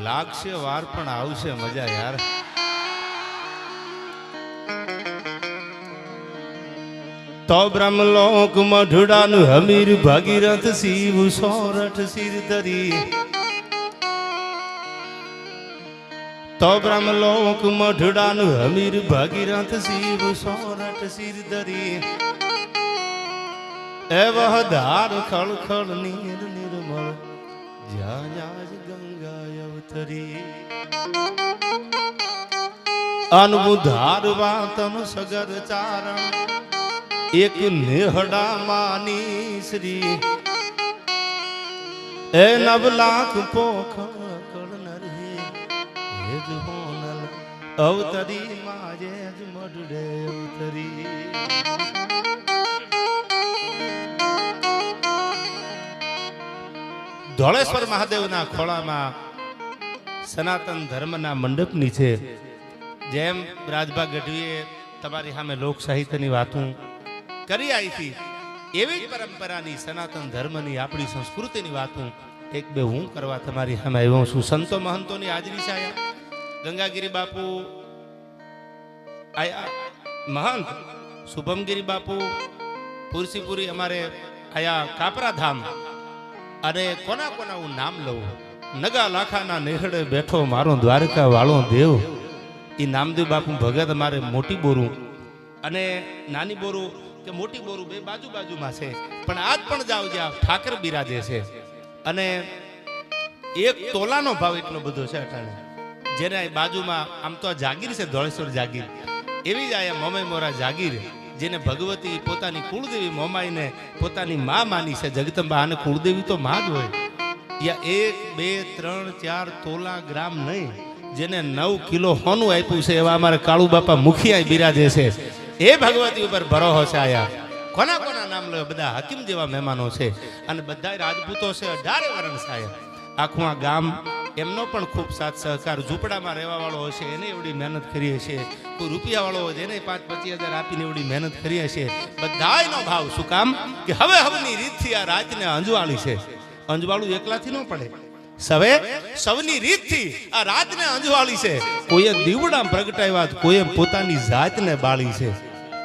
લાગશે વાર પણ આવશે મજા યાર. તો બ્રહ્મલોક મઢડાનું હમીર ભાગીરથ શિવ સોરઠ સિર ધરી. તો બ્રહ્મલોક મઢડાનું હમીર ભાગીરથ શિવ સોરઠ સિર ધરી. એવહ ધાર ખળખળ નીર નિર્મળ જ્યાં જ્યાં ગંગા અવતરી. અનબુધારવા તમ સગર ચારણ એક નેહડા માની શ્રી. એ નવ લાખ પોખળ કળ નરહી હેજ હોનલ અવતરી માજે જ મઢડે અવતરી. ધોળેશ્વર મહાદેવના ખોળામાં સનાતન ધર્મના મંડપની છે. જેમ રાજભા ગઢવીએ તમારી સામે લોક સાહિત્યની વાતો કરી આવી હતી, એવી જ પરંપરાની સનાતન ધર્મની આપણી સંસ્કૃતિની વાતો એક બે હું કરવા તમારી સામે આવ્યો છું. સંતો મહંતોની હાજરી છે આયા. ગંગાગીરી બાપુ આયા, મહંત શુભમગીરી બાપુ પુરસીપુરી અમારે આયા, કાપરા ધામ. અને કોના કોના હું નામ લઉં? નગા લાખાના નેહડે બેઠો મારો દ્વારકા વાળો દેવ એ નામદેવ બાપુ ભગત અમારે મોટી બોરું અને નાની બોરું કે મોટી બોરું બે બાજુ બાજુમાં છે, પણ આજ પણ જાવ જ્યાં ઠાકર બિરાજે છે. અને એક તોલાનો ભાવ એટલો બધો છે અટાણે, જેને બાજુમાં આમ તો આ જાગીર છે, ધોળેશ્વર જાગીર, એવી જ આયા મોમાઈ મોરા જાગીર, જેને ભગવતી પોતાની કુળદેવી મોમાઈને પોતાની માં માની છે. જગદંબા અને કુળદેવી તો માં જ હોય. યા 1 2 3 4 તોલા ગ્રામ નહીં, જેને 9 કિલો હોનું આપ્યું છે એવા અમારે કાળુ બાપા મુખિયા બિરાજે છે. એ ભગવતી ઉપર ભરોહો છે આયા. કોના કોના નામ લે? બધા હકીમ જેવા મહેમાનો છે અને બધા રાજપૂતો છે. 18 વર્ષ છે. આખું આ ગામ એમનો પણ ખૂબ સાથ સહકાર. ઝૂંપડામાં રહેવા વાળો હશે એને એવડી મહેનત કરીએ છીએ. કોઈ રૂપિયા વાળો હોય એને 5-25 હજાર આપીને એવડી મહેનત કરીએ છીએ. બધાયનો ભાવ શું કામ કે હવે હવની રીતથી આ રાતને અંજવાળી છે. અંજવાળું એકલાથી ન પડે, સૌની રીતથી આ રાતને અંજવાળી છે. કોઈએ દીવડા પ્રગટાવ્યા, કોઈએ પોતાની જાતને બાળી છે.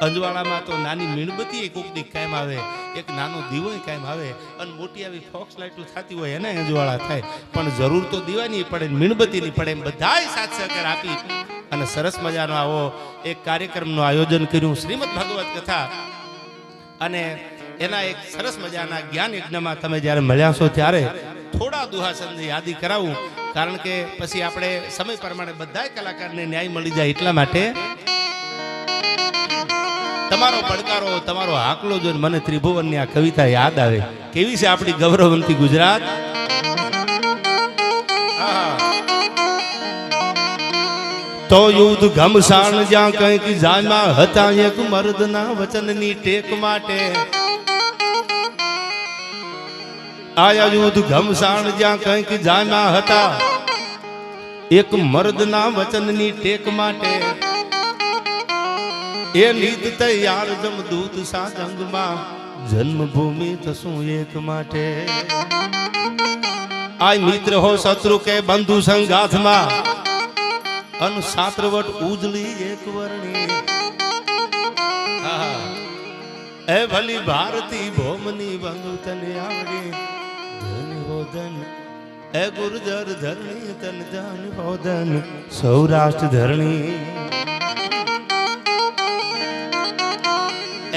અંજવાળામાં તો નાની મીણબત્તી કોક દી કાયમ આવે, એક નાનો દીવો કાયમ આવે, અને મોટી આવી ફોક્સ લાઇટો થતી હોય એને અંજવાળા થાય. પણ જરૂર તો દીવાની પડે, મીણબત્તીની પડે. એમ બધાય સાથ સહકાર આપી અને સરસ મજાનો આવો એક કાર્યક્રમનું આયોજન કર્યું, શ્રીમદ ભાગવત કથા. અને એના એક સરસ મજાના જ્ઞાન યજ્ઞમાં તમે જ્યારે મળ્યા છો ત્યારે થોડા દુહાસનની યાદી કરાવું, કારણ કે પછી આપણે સમય પ્રમાણે બધા કલાકારને ન્યાય મળી જાય. એટલા માટે તમારો પડકારો, તમારો આકલો જોઈને મને ત્રિભુવનની આ કવિતા યાદ આવે. કેવી છે આપણી ગૌરવવંતી ગુજરાત? તો યુદ્ધ ઘમસાણ જ્યાં કંઈક જાનમાં હતા, એક મર્દના વચનની ટેક માટે આયા. યુદ્ધ ઘમસાણ જ્યાં કંઈક જાનમાં હતા, એક મર્દના વચનની ટેક માટે એ નીત તૈયાર જમદૂત સાજંગમાં જન્મભૂમિ થશું એક માટે. આ મિત્ર હો શત્રુ કે બંધુ સંગાથમાં અન સાત્રવટ ઉજળી એક વર્ણી. એ ભલી ભારતી ભોમની બંધુ તને આવડી ધન હોદન. એ ગુર્જર ધરણી તન ધન હોદન સૌરાષ્ટ્ર ધરણી.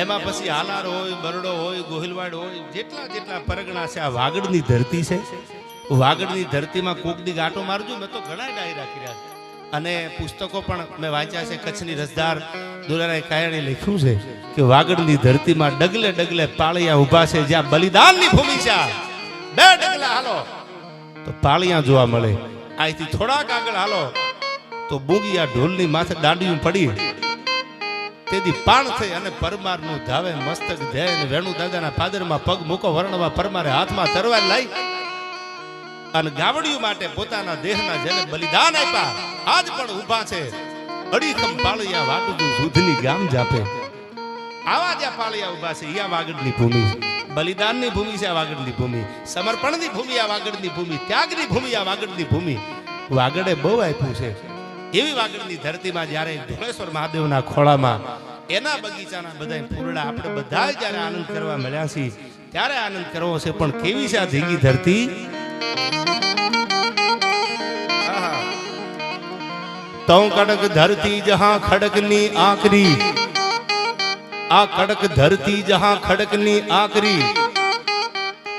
એમાં પછી હાલાર હોય, બરડો હોય, ગોહિલવાડ હોય, જેટલા જેટલા પરગણા છે. આ વાગડની ધરતી છે. વાગડની ધરતીમાં કોક દી ગાંટો મારજો. મેં તો ઘણા ડાયરા કર્યા છે અને પુસ્તકો પણ મેં વાંચ્યા છે. કચ્છની રસદાર દુલારાય કાયણે લખ્યું છે કે વાગડની ધરતીમાં ડગલે ડગલે પાળિયા ઊભા છે, જ્યાં બલિદાનની ભૂમિ છે. 2 ડગલા હાલો તો પાળિયા જોવા મળે. અહીંથી થોડાક આગળ હાલો તો બુગિયા ઢોલની માથે દાંડિયું પડી તેથી પાણ થઈ અને પરમારનું ધાવે મસ્તક ધેન. વેણુ દાદાના પાદરમાં પગ મૂકો વર્ણવા પરમારે હાથમાં તરવાર લઈ અને ગાવડિયું માટે પોતાના દેહના જેને બલિદાન આપ્યા આજ પણ ઊભા છે. અડીખમ પાળિયા વાગડું સુધની ગામ જાપે. આવા જ્યાં પાળિયા ઊભા છે યા વાગડની ભૂમિ છે. બલિદાનની ભૂમિ છે આ વાગડની ભૂમિ. સમર્પણની ભૂમિ આ વાગડની ભૂમિ. ત્યાગની ભૂમિ આ વાગડની ભૂમિ. વાગડે બહુ આપ્યું છે. એવી વાગડની ધરતીમાં જ્યારે ધોળેશ્વર મહાદેવના ખોળામાં એના બગીચાના બધા ફૂલડા આપણે બધા જ્યારે આનંદ કરવા મળ્યા છીએ ત્યારે આનંદ કરવો છે. પણ કેવી છે આ ધીંગી ધરતી? તો કડક ધરતી જહાં ખડકની આકરી, આ કડક ધરતી જહાં ખડકની આકરી,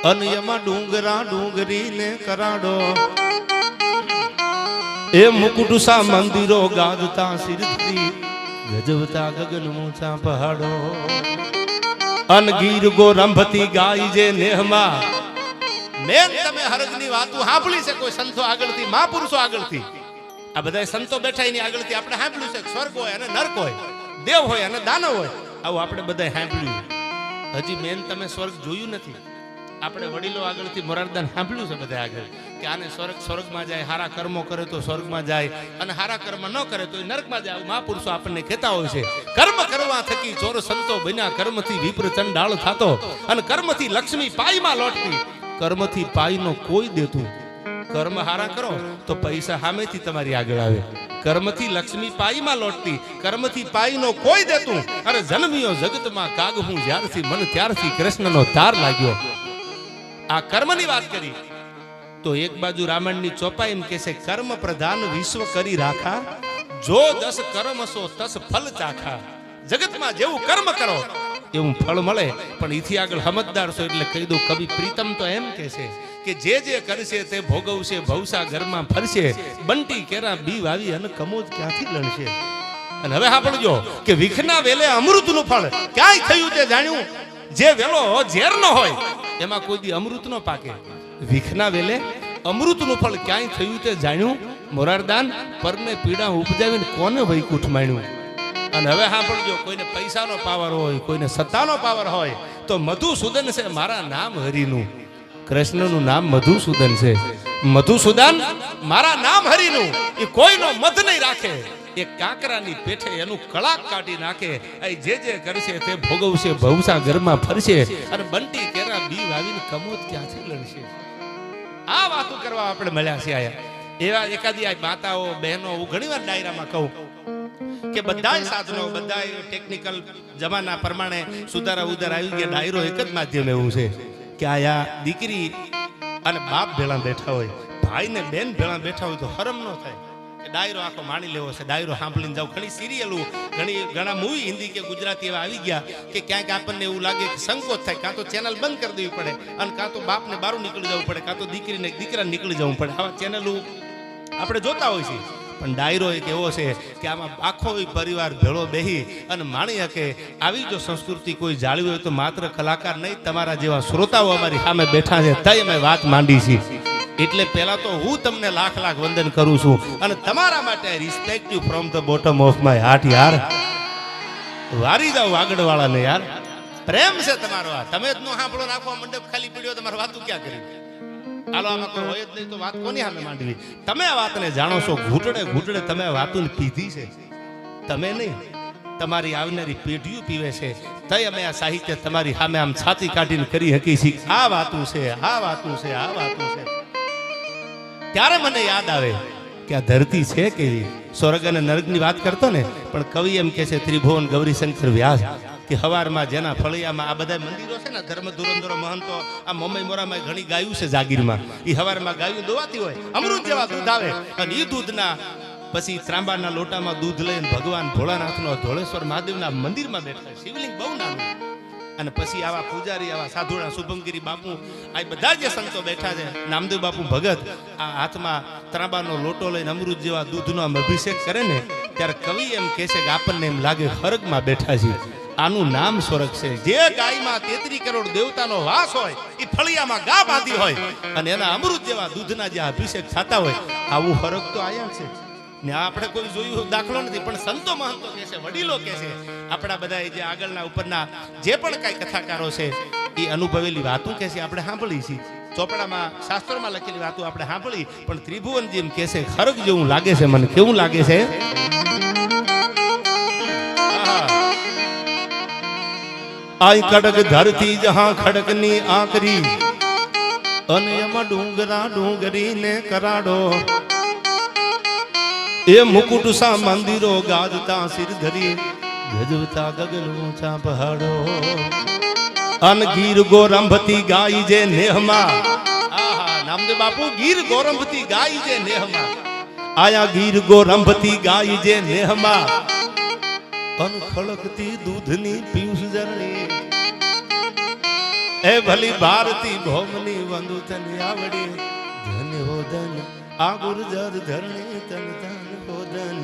અનયમાં ડુંગરા ડુંગરી ને કરાડો, એ મુકુટસા મંદિરો ગાજતા સિરથી, ગજવતા ગગન ઊંચા પહાડો, અન ગીર ગો રંભતી ગાય જે નેહમાં. મેન તમે હરગની વાતો સાંભળી છે કોઈ સંતો આગળથી, મહાપુરુષો આગળથી. આ બધા સંતો બેઠા એની આગળથી આપણે સાંભળ્યું છે સ્વર્ગ હોય અને નર્ક હોય, દેવ હોય અને દાનવ હોય, આવું આપણે બધા સાંભળ્યું. હજી મેન તમે સ્વર્ગ જોયું નથી. આપણે વડીલો આગળથી મોરારદાન સાંભળ્યું છે બધા આગળ કે આને સ્વર્ગમાં જાય, હારા કર્મો કરે તો સ્વર્ગમાં જાય અને હારા કર્મ ન કરે તો નરકમાં જાય. મહાપુરુષો આપણને કહેતા હોય છે. કર્મ કરવા થકી ચોર સંતો બન્યા, કર્મથી વિપ્ર ચંડાળ થતો અને કર્મથી લક્ષ્મી પાઈમાં લોટતી. કર્મથી પાઈનો કોઈ દેતું. કર્મ હારા કરો તો પૈસા સામેથી તમારી આગળ આવે. કર્મથી લક્ષ્મી પાઈમાં લોટતી, કર્મથી પાઈનો કોઈ દેતું. અરે જન્મ્યો જગતમાં કાગ હું જ્યારથી મન ત્યારથી કૃષ્ણનો તાર લાગ્યો. આ કર્મની વાત કરી તો એક બાજુ રામાયણની ચોપાઈ એમ કહે છે કર્મ પ્રધાન વિશ્વ કરી રાખા, જો 10 કર્મ સો તસ ફલ ચાખા. જગતમાં જેવું કર્મ કરો એવું ફળ મળે. પણ એથી આગળ સમજદાર છો એટલે કહી દઉં, કવિ પ્રીતમ તો એમ કહે છે કે જે કરશે તે ભોગવશે, ભવસા ઘરમાં ફરશે, બંટી કેરા બી વાવી અને કમોજ ક્યાંથી લણશે. અને હવે સાંભળજો કે વિખના વેલે અમૃતનું ફળ ક્યાંય થયું તે જાણ્યું. જે વેલો ઝેર ન હોય એમાં કોઈ દી અમૃત ન પાકે. વિખના વેલે અમૃતનું ફળ ક્યાંય થયું તે જાણ્યું. મોરારદાન પરને પીડા ઉપજાવીને કોને વૈકુંઠ માણ્યું. અને હવે સાંભળજો, કોઈને પૈસાનો પાવર હોય, કોઈને સત્તાનો પાવર હોય તો મધુસૂદન છે મારા નામ હરિનું. કૃષ્ણનું નામ મધુસૂદન છે. મધુસૂદન મારા નામ હરિનું. એ કોઈનો મત નહીં રાખે. એક કાંકરાની પેઠે એનું કળાક કાઢી નાખે. જે કરશે તે ભોગવશે, ભવસા ઘરમાં ફરશે અને બંટી કેરા બી વાવીને કમોદ ક્યાંથી લડશે. આ વાતો કરવા આપણે મળ્યા છે આયા. એવા એકાદી આ માતાઓ બહેનો હું ઘણી વાર ડાયરામાં કહું કે બધાય સાધનો, બધાય ટેકનિકલ જમાના પ્રમાણે સુધારા ઉધાર આવી ગયા. ડાયરો એક જ માધ્યમ એવું છે કે આયા દીકરી અને બાપ ભેળા બેઠા હોય, ભાઈ ને બેન ભેળા બેઠા હોય તો હરમ ન થાય કે ડાયરો આખો માણી લેવો છે, ડાયરો સાંભળીને જાવ. ઘણી સિરિયલો, ઘણા મૂવી હિન્દી કે ગુજરાતી એવા આવી ગયા કે ક્યાંક આપણને એવું લાગે કે સંકોચ થાય, કાં તો ચેનલ બંધ કરી દેવી પડે અને કાં તો બાપને બારું નીકળી જવું પડે, કાં તો દીકરીને દીકરા નીકળી જવું પડે. આવા ચેનલો આપણે જોતા હોય છે. પણ ડાયરો એક એવો છે કે આમાં આખો પરિવાર ભેળો બેહી અને માણી શકે. આવી જો સંસ્કૃતિ કોઈ જાળવી હોય તો માત્ર કલાકાર નહીં, તમારા જેવા શ્રોતાઓ અમારી સામે બેઠા છે તઈ અમે વાત માંડી છે. એટલે પહેલા તો હું તમને લાખ લાખ વંદન કરું છું અને તમારા માટે respect you from the bottom of my heart. યાર વારી જાવ વાગડવાળાને, યાર પ્રેમ છે તમારો. આ તમે જ નો સાંભળો, નાખો મંડપ ખાલી પડ્યો, તમારે વાતું ક્યાં કરી? હાલો આમાં કોઈ હોય જ નહીં તો વાત કોની સામે માંડવી? તમે આ વાતને જાણો છો, ઘૂંટડે ઘૂંટડે તમે આ વાતોને પીધી છે. તમે નહીં, તમારી આવનારી પેઢીઓ પીવે છે. તઈ અમે આ સાહિત્ય તમારી સામે આમ છાતી કાઢીને કરી શકી છીએ. આ વાતું છે, આ વાતું છે, આ વાતું છે. ત્યારે મને યાદ આવે કે આ ધરતી છે કેવી. સ્વર્ગ અને નર્કની વાત કરતો ને, પણ કવિ એમ કે છે ત્રિભુવન ગૌરીશંકર વ્યાસ કે હવારમાં જેના ફળિયામાં આ બધા મંદિરો છે ને, ધર્મ ધુરંધરો મહંતો, આ મુંબઈ મોરામાં ઘણી ગાયું છે જાગીરમાં. એ હવારમાં ગાયું દોવાતી હોય, અમૃત જેવા દૂધ આવે અને એ દૂધના પછી ત્રાંબાના લોટામાં દૂધ લઈને ભગવાન ભોળાનાથનો ધોળેશ્વર મહાદેવના મંદિરમાં બેઠા. શિવલિંગ બહુ નાનું. અને પછી આવા પૂજારી, આવા સાધુડા, શુભમગીરી બાપુ, આ બધા જે સંતો બેઠા છે, નામદેવ બાપુ ભગત, આ હાથમાં ત્રાંબાનો લોટો લઈને અમૃત જેવા દૂધનો આમ અભિષેક કરે ને, ત્યારે કવિ એમ કહે છે કે આપણને એમ લાગે સ્વર્ગમાં બેઠા છીએ. આનું નામ સ્વર્ગ છે. જે ગાયમાં 33 કરોડ દેવતાનો વાસ હોય, એ ફળિયામાં ગા બાંધી હોય અને એના અમૃત જેવા દૂધના જે અભિષેક થતા હોય, આવું સ્વર્ગ તો આયા છે ને. આપણે કોઈ જોયું દાખલો નથી, પણ સંતો મહંતો કહે છે, વડીલો કહે છે, આપણા બધા જે આગળના ઉપરના જે પણ કાંઈ કથાકારો છે એ અનુભવેલી વાતો કહે છે, આપણે સાંભળી છીએ. ચોપડામાં શાસ્ત્રોમાં લખેલી વાતો આપણે સાંભળી. પણ ત્રિભુવન જેમ કહે છે સ્વર્ગ જેવું લાગે છે મને. કેવું લાગે છે? આઈ કડક ધરતી જહાં ખડકની આકરી, અને એમાં ડુંગરા ડુંગરી ને કરાડો, એ મુકુટ સા મંદિરો ગાજતા સિર ધરી ગજવતા ગગન ઊંચા પહાડો અન ગીર ગોરંભતી ગાય જે નેહમાં આહા નામદેવ બાપુ ગીર ગોરંભતી ગાય જે નેહમાં આયા ગીર ગોરંભતી ગાય જે નેહમાં અન ખળકતી દૂધની પિયુષ જરણી એ ભલી ભારતી ભૌમની વંદુ તને આવડી ધન હો ધન આ ગુર્જર ધરણી તન તન હો ધન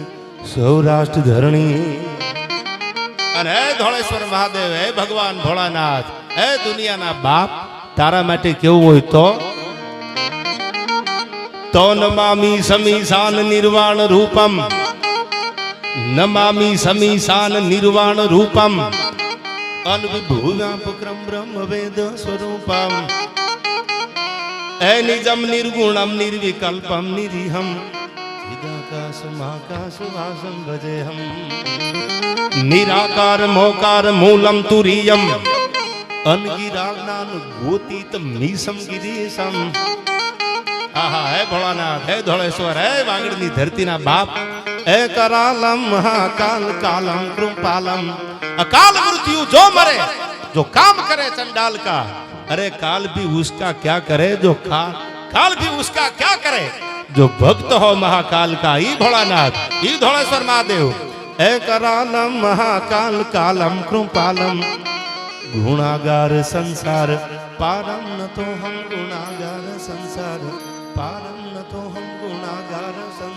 સૌરાષ્ટ્ર ધરણી અને હે ધોળેશ્વર મહાદેવ હે ભગવાન ભોળાનાથ હે દુનિયાના બાપ તારા માટે કેવું હોય તો નમામી સમીશાન નિર્વાણ રૂપમ નમામી સમીશાન નિર્વાણ રૂપમ અનવિભૂવ્યાપક્રમ બ્રહ્મ વેદ સ્વરૂપમ એ નિજમ નિર્ગુણમ નિર્વિકલ્પમ નિરીહમ ચિદાકાશ મહાકાશ વાસમ ભજેહમ નિરાકાર મોકાર મૂલમ તુરીયમ અનગિરાજ્ઞાન ગોતીત મીસમ ગિરીશમ આહા હે ભોળાનાથ હે ધોળેશ્વર હે વાંગડની ધરતીના બાપ હે करालम महाकाल कालम कृपालम अकाल मृत्यु जो मरे जो काम करे चंडाल का अरे काल भी उसका क्या करे जो काल भी उसका क्या करे जो भक्त हो महाकाल का ई भोलानाथ ई धोलेश्वर महादेव हे करालम महाकाल कालम कृपालम गुणागार संसार पारम न तो हम गुणागार संसार